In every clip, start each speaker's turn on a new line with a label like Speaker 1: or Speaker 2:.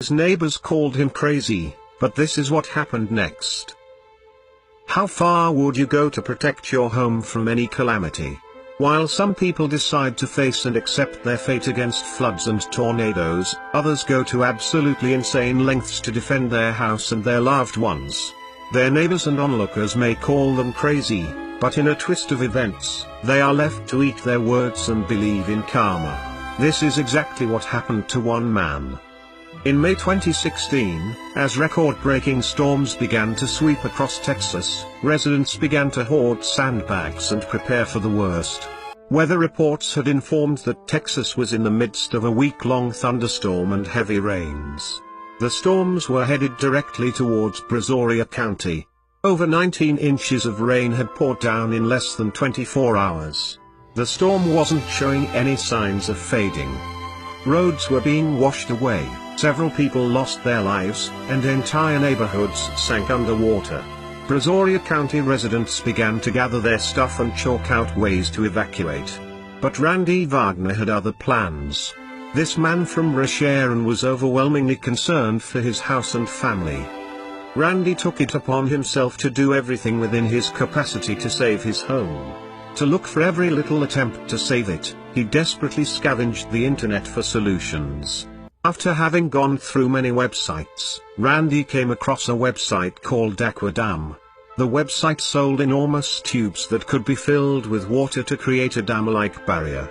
Speaker 1: His neighbors called him crazy, but this is what happened next. How far would you go to protect your home from any calamity? While some people decide to face and accept their fate against floods and tornadoes, others go to absolutely insane lengths to defend their house and their loved ones. Their neighbors and onlookers may call them crazy, but in a twist of events, they are left to eat their words and believe in karma. This is exactly what happened to one man. In May 2016, as record-breaking storms began to sweep across Texas, residents began to hoard sandbags and prepare for the worst. Weather reports had informed that Texas was in the midst of a week-long thunderstorm and heavy rains. The storms were headed directly towards Brazoria County. Over 19 inches of rain had poured down in less than 24 hours. The storm wasn't showing any signs of fading. Roads were being washed away, several people lost their lives, and entire neighborhoods sank underwater. Brazoria County residents began to gather their stuff and chalk out ways to evacuate. But Randy Wagner had other plans. This man from Rasharon was overwhelmingly concerned for his house and family. Randy took it upon himself to do everything within his capacity to save his home. To look for every little attempt to save it, he desperately scavenged the internet for solutions. After having gone through many websites, Randy came across a website called Aquadam. The website sold enormous tubes that could be filled with water to create a dam-like barrier.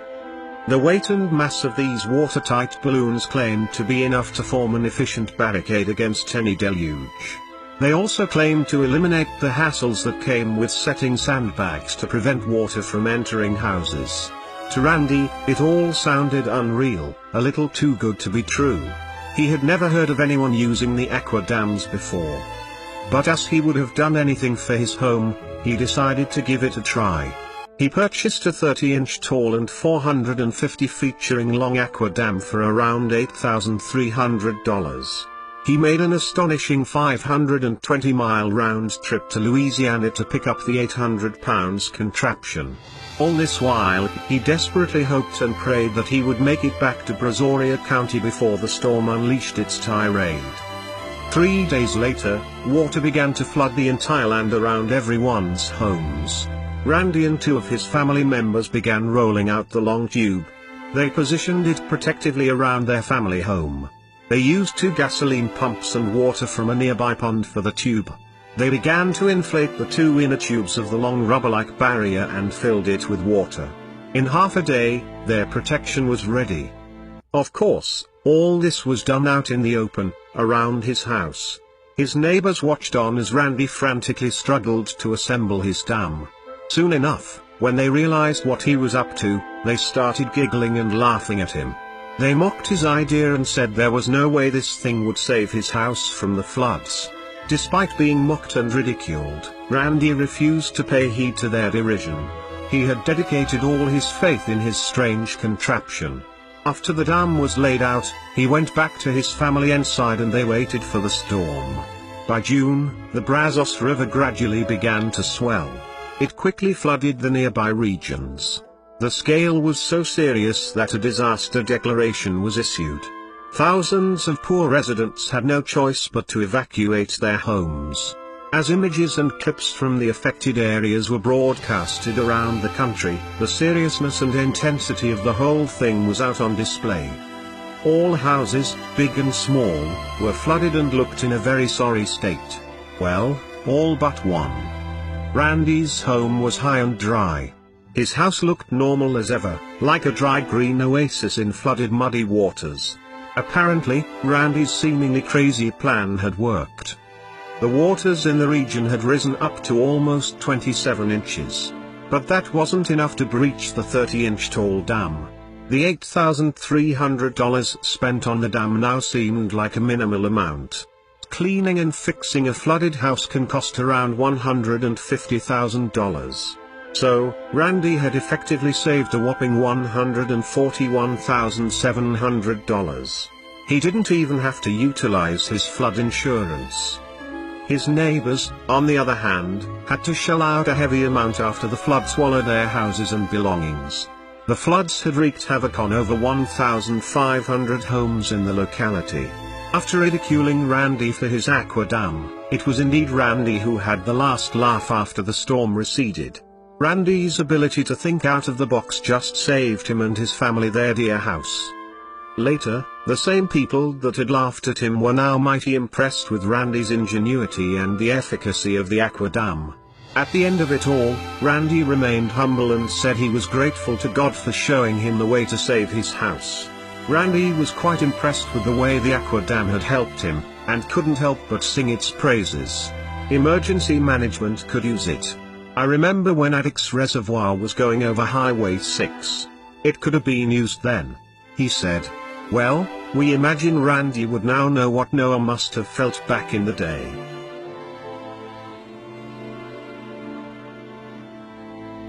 Speaker 1: The weight and mass of these watertight balloons claimed to be enough to form an efficient barricade against any deluge. They also claimed to eliminate the hassles that came with setting sandbags to prevent water from entering houses. To Randy, it all sounded unreal, a little too good to be true. He had never heard of anyone using the aqua dams before. But as he would have done anything for his home, he decided to give it a try. He purchased a 30-inch tall and 450 featuring long aqua dam for around $8,300. He made an astonishing 520-mile round trip to Louisiana to pick up the 800-pound contraption. All this while, he desperately hoped and prayed that he would make it back to Brazoria County before the storm unleashed its tirade. 3 days later, water began to flood the entire land around everyone's homes. Randy and 2 of his family members began rolling out the long tube. They positioned it protectively around their family home. They used 2 gasoline pumps and water from a nearby pond for the tube. They began to inflate the 2 inner tubes of the long rubber-like barrier and filled it with water. In half a day, their protection was ready. Of course, all this was done out in the open, around his house. His neighbors watched on as Randy frantically struggled to assemble his dam. Soon enough, when they realized what he was up to, they started giggling and laughing at him. They mocked his idea and said there was no way this thing would save his house from the floods. Despite being mocked and ridiculed, Randy refused to pay heed to their derision. He had dedicated all his faith in his strange contraption. After the dam was laid out, he went back to his family inside and they waited for the storm. By June, the Brazos River gradually began to swell. It quickly flooded the nearby regions. The scale was so serious that a disaster declaration was issued. Thousands of poor residents had no choice but to evacuate their homes. As images and clips from the affected areas were broadcasted around the country, the seriousness and intensity of the whole thing was out on display. All houses, big and small, were flooded and looked in a very sorry state. Well, all but one. Randy's home was high and dry. His house looked normal as ever, like a dry green oasis in flooded muddy waters. Apparently, Randy's seemingly crazy plan had worked. The waters in the region had risen up to almost 27 inches. But that wasn't enough to breach the 30-inch tall dam. The $8,300 spent on the dam now seemed like a minimal amount. Cleaning and fixing a flooded house can cost around $150,000. So, Randy had effectively saved a whopping $141,700. He didn't even have to utilize his flood insurance. His neighbors, on the other hand, had to shell out a heavy amount after the flood swallowed their houses and belongings. The floods had wreaked havoc on over 1,500 homes in the locality. After ridiculing Randy for his aqua dam, it was indeed Randy who had the last laugh after the storm receded. Randy's ability to think out of the box just saved him and his family their dear house. Later, the same people that had laughed at him were now mighty impressed with Randy's ingenuity and the efficacy of the aqua dam. At the end of it all, Randy remained humble and said he was grateful to God for showing him the way to save his house. Randy was quite impressed with the way the aqua dam had helped him, and couldn't help but sing its praises. Emergency management could use it. I remember when Addicks Reservoir was going over Highway 6. It could have been used then. He said. Well, we imagine Randy would now know what Noah must have felt back in the day.